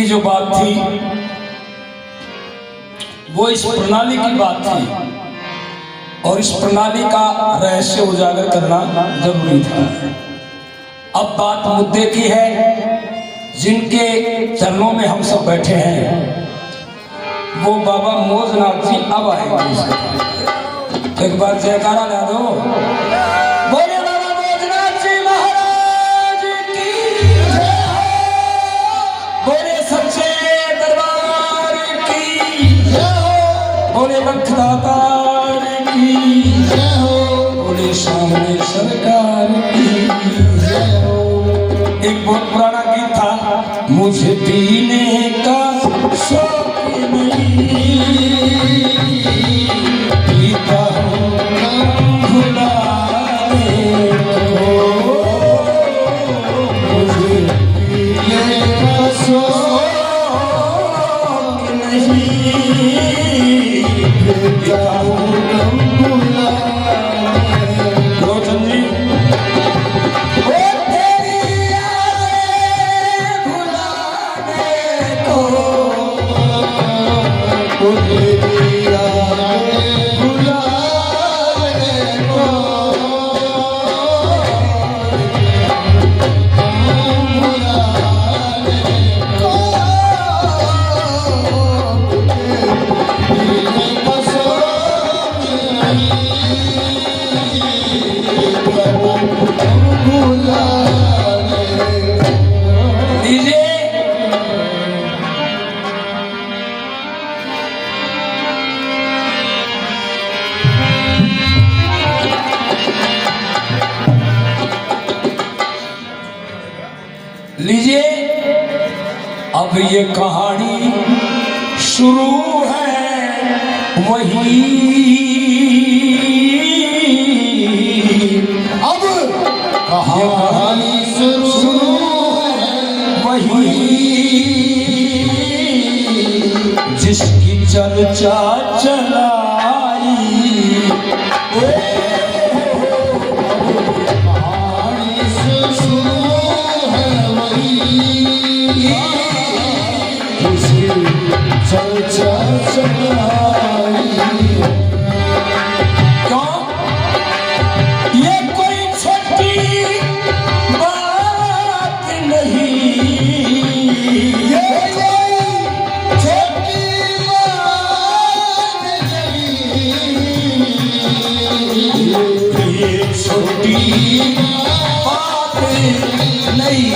जो बात थी वो इस प्रणाली की बात थी और इस प्रणाली का रहस्य उजागर करना जरूरी था। अब बात मुद्दे की है, जिनके चरणों में हम सब बैठे हैं वो बाबा मौजनाथ जी अब आएंगे। एक बार जयकारा ला दो, बोले बाबा मौजनाथ जी महाराज की जय हो, बोले सच्चे दरबार की जय हो, बोले बख्तातार की जय हो, बोले सामने सरकार की जय हो। एक बहुत पुराना गीत था, मुझे पीने का शौक नहीं, पीता हूँ भुलाने को, मुझे पीने का शौक नहीं, पीता हूँ भुलाने को। रोशन जी लीजिए, अब ये कहानी शुरू है वही, अब कहानी शुरू है वही, जिसकी चर्चा चलाई, चर्चा चलाई। क्यों? ये कोई छोटी बात नहीं, ये कोई छोटी बात नहीं, ये छोटी बात नहीं,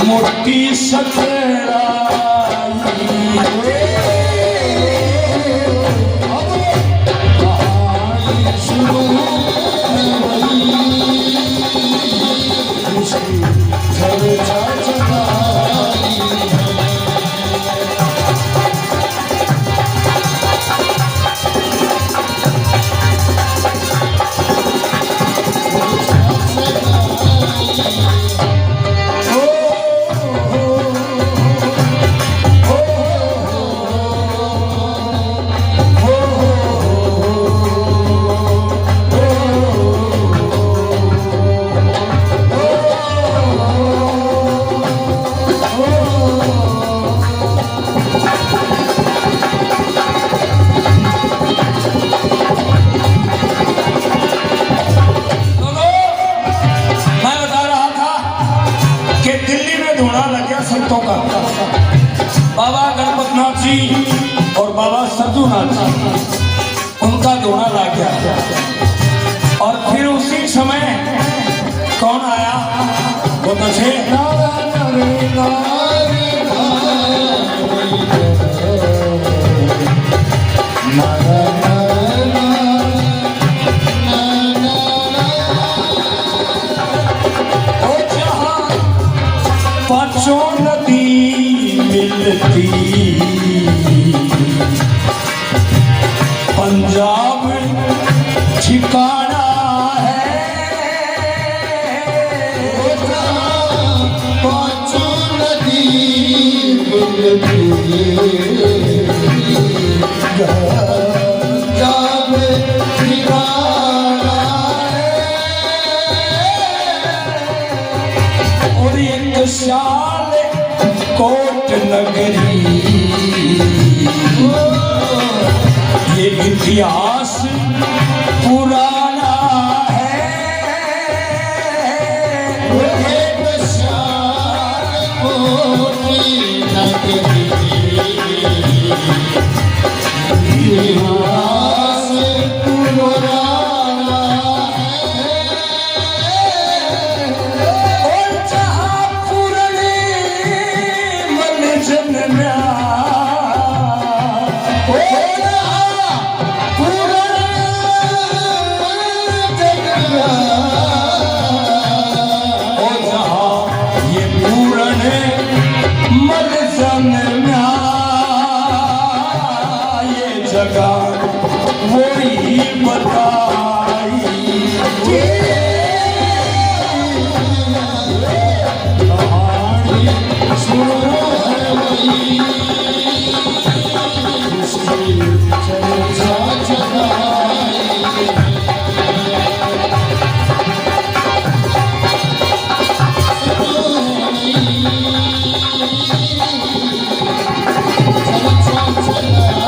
मोटी सकराई। अब कहानी शुरू है वही, उसकी चर्चा चलाई। संतों का बाबा गणपतनाथ जी और बाबा सरजूनाथ जी, उनका जोड़ा लग गया। और फिर उसी समय कौन आया, वो तो थे पांचों नदी मिलती, पंजाब ठिकाना है, पांचों नदी मिलती, पंजाब ठिकाना है। और ये साल कोट नगरी, ये इतिहास पुराना है। एक साल कोट नगरी, इतिहास पुराना है। और जहाँ पुरने मन जन्म्या, वही बताई कहानी सुनो है वही, उसकी चर्चा चलाई। सुनो है वही, चर्चा चलाई।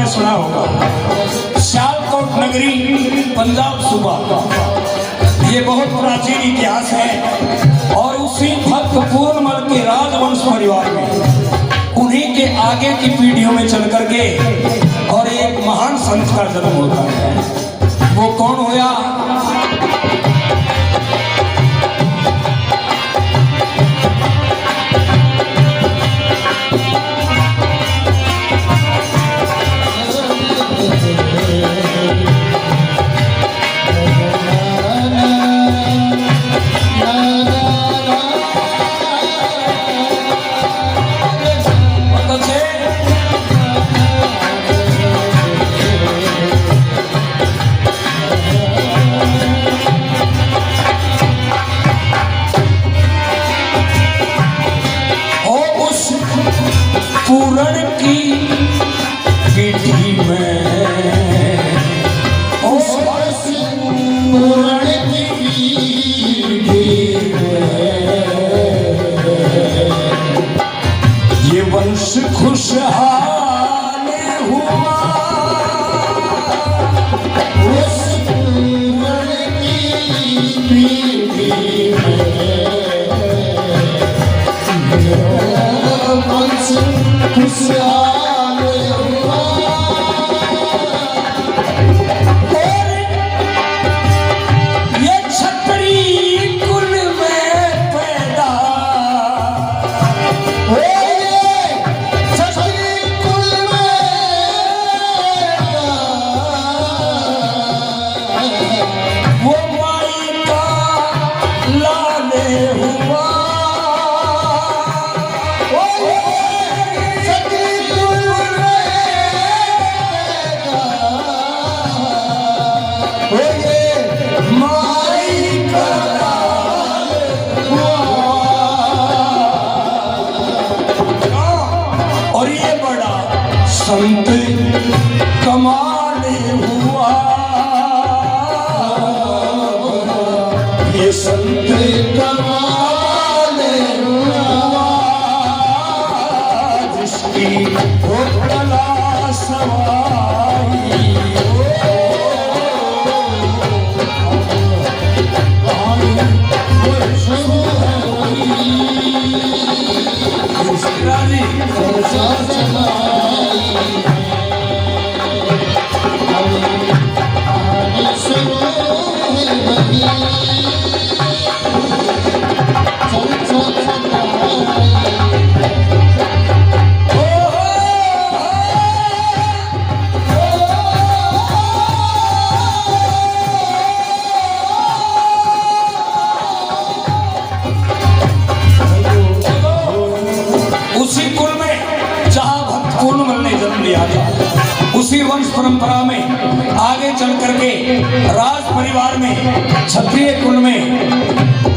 सुना होगा। सियालकोट नगरी पंजाब सूबा, ये बहुत प्राचीन इतिहास है। और उसी भक्त पूर्णमल के राजवंश परिवार में उन्हीं के आगे की पीढ़ियों में चल करके और एक महान संत का जन्म होता है। वो कौन होया? पूरण की पीढ़ी में, उस पूरण की पीढ़ी में, ये वंश खुशहाल हुआ। उस पूरण की पीढ़ी में वंश खुशहाल हुआ। ये छतरी कुल में पैदा, छतरी कुल में वो माई का लाले हुआ। और ये बड़ा संत कमाल हुआ। ये संत कमाल हुआ, जिसकी होटला सवाई। शुरू है वही, राजी चर्चा चलाई। कहानी शुरू है वही, चर्चा चलाई। उसी कुल में जहां भक्त पूर्णमल ने जन्म लिया था, उसी वंश परंपरा में आगे चल करके राज परिवार में क्षत्रिय कुल में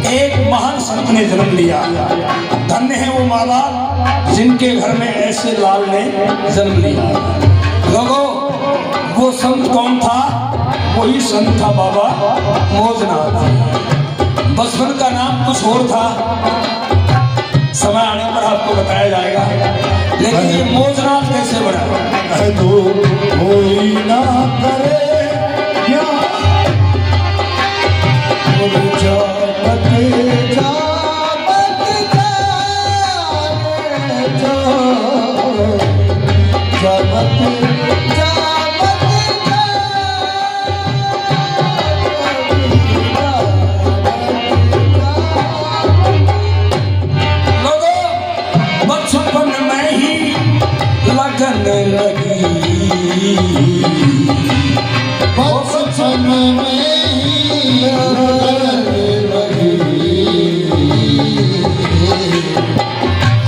एक महान संत ने जन्म लिया। धन्य है वो माँ बाप जिनके घर में ऐसे लाल ने जन्म लिया। लोगों, वो संत कौन था? वही संत था बाबा मौजनाथ। बचपन का नाम कुछ और था, समय आने पर आपको बताया जाएगा। लेकिन ये मौजनाथ कैसे बना? तो कोई ना करे या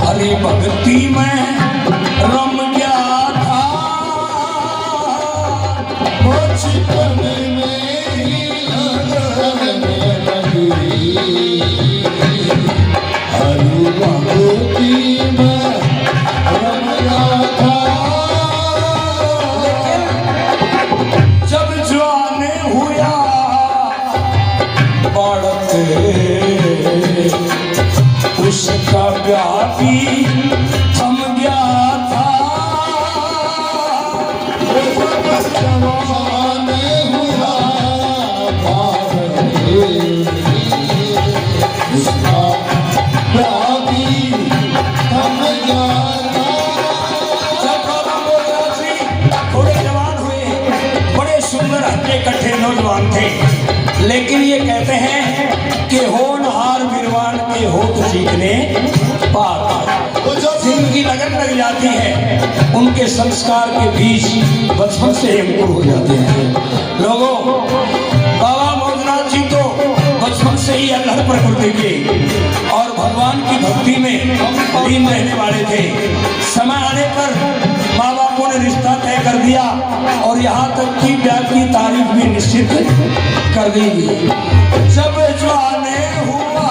हरि भक्ति में रम गया था, बचपन में ही लगने लगी। हरि भक्ति में रम गया था। जब जवान हुआ बालक उसका व्यापी थम गया था। जवान हुआ बालक उसका व्यापी थम गया था। जब बाबा मौजनाथ जी थोड़े जवान हुए, बड़े सुंदर हट्टे कट्ठे नौजवान थे, लेकिन ये कहते हैं कि होनहार विद्वान के होठ चीखने पार। जिनकी लगन लग जाती है उनके संस्कार के बीच बचपन से अंकुर हो जाते हैं। लोगों, बाबा मौजनाथ जी तो बचपन से ही अल्लाह प्रकृति के और भगवान की भक्ति में लीन रहने वाले थे। समय आने पर माँ बापों ने रिश्ता तय कर दिया और यहाँ तक कि ब्याह की तारीख भी निश्चित कर दी गई। जब जवाने हुआ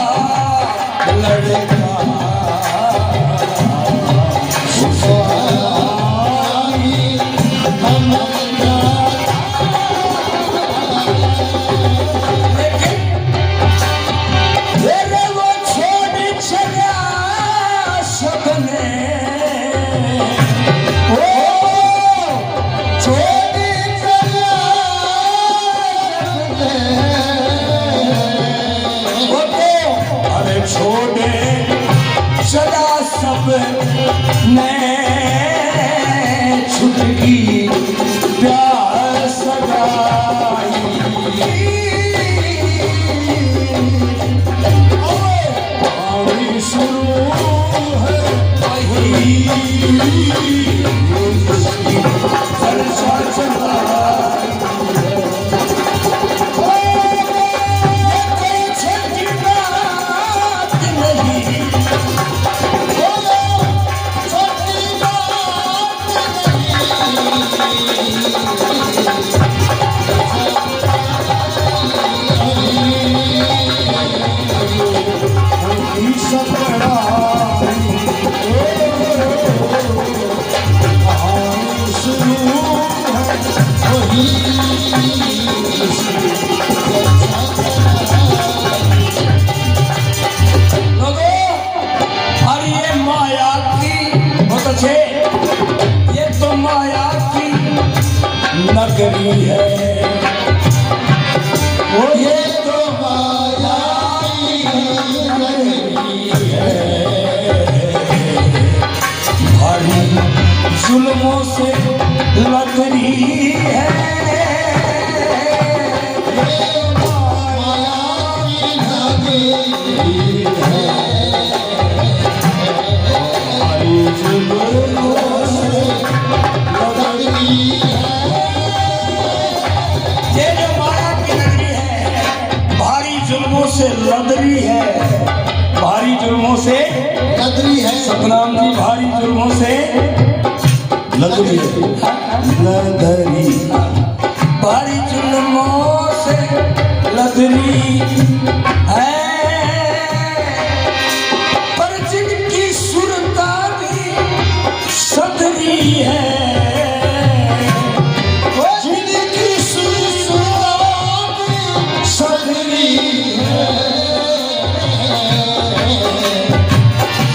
लड़का ने छुटकी प्यार सगाई। पानी शुरू है चर्चा चला नगरी है वो, ये तो माया की नगरी है। भारी जुल्मों से लग रही है, ये माया की नगरी है। भारी जुल्मों से लग रही है। से लदरी है, भारी जुल्मों से लदरी है। सतनाम जी भारी जुल्मों से लदरी लदरी भारी जुल्मों से लदरी है, पर जिनकी सुरता भी सदरी है, जिनकी सुरत सदरी है,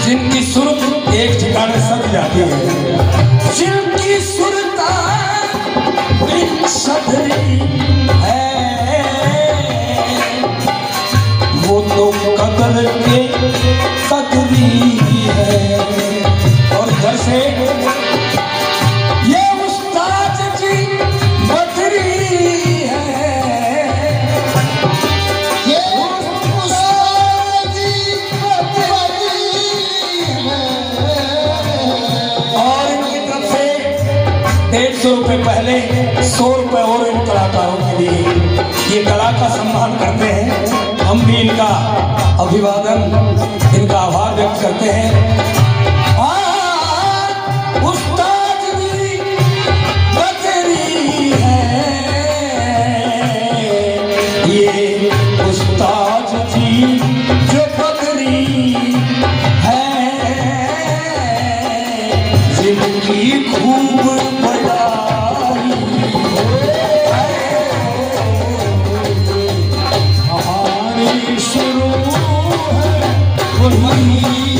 जिनकी सुरत एक ठिकाने सद जाती है, जिनकी सुरता भी सदरी है, वो तो कदर के कदरी है। और इधर से ये उस्ताद जी बदरी है, ये उस्तादी बदरी है। और इनकी तरफ से 150 रुपये पहले 100 रुपये और इन कलाकारों के लिए ये कला का सम्मान करते हैं। हम भी इनका अभिवादन, इनका आभार व्यक्त करते हैं। उस्ताद जी बदरी है, ये उस्ताद जी जो बदरी है, जिनकी खूब बड़ाई कहानी शुरू है वही